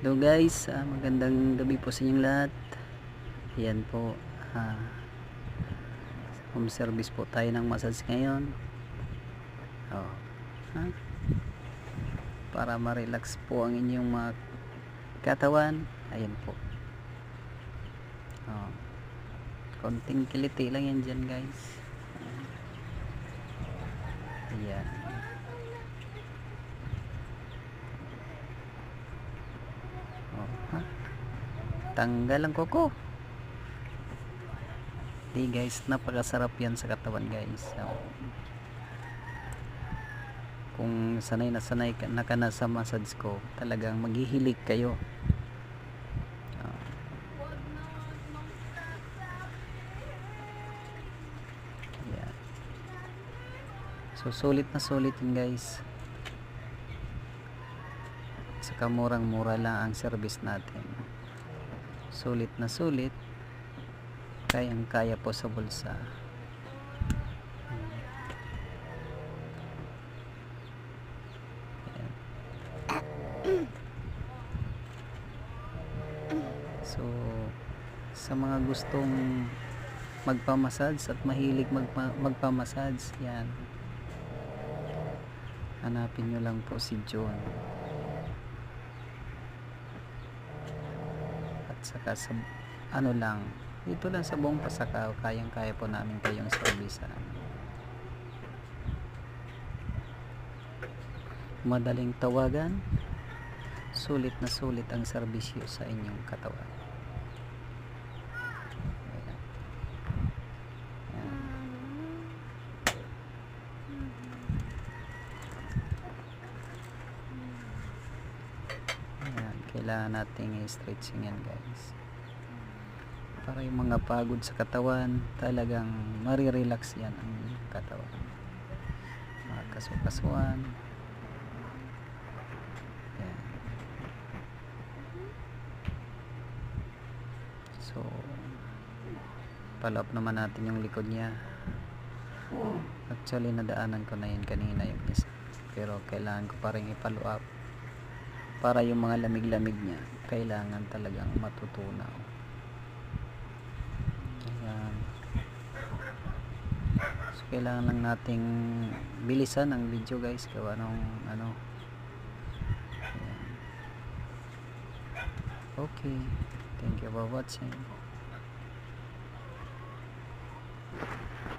Hello guys, magandang gabi po sa inyong lahat. Ayan po, home service po tayo ng massage ngayon. Oh, ha? Para ma-relax po ang inyong mga katawan. Ayan po. Oh, konting kiliti lang yan dyan guys. Ayan. Oh, ha? Tanggal ang kuko. Di guys, napakasarap yan sa katawan guys. Kung sanay na sa massage ko, talagang maghihilig kayo. Ayan. So sulit na sulit yun guys. Saka murang mura lang ang service natin. Sulit na sulit, kayang kaya po sa bulsa. Ayan. So sa mga gustong magpamassage at mahilig magpamassage, yan, hanapin nyo lang po si John. At saka sa ano lang, dito lang sa buong Pasakaw, kayang kaya po namin kayong servisan. Madaling tawagan, sulit na sulit ang serbisyo sa inyong katawan. Ayan. Ayan. Kailangan nating i-stretching yan guys, para yung mga pagod sa katawan, talagang marirelax yan ang katawan, mga kasukasuan. Ayan. So follow up naman natin yung likod niya. Actually nadaanan ko na yun kanina yung isa, pero kailangan ko pa rin i-follow up para yung mga lamig-lamig niya kailangan talagang matutunaw. Ayan. So kailangan lang nating bilisan ang video guys, gawa nung ano. Ayan. Okay, thank you for watching.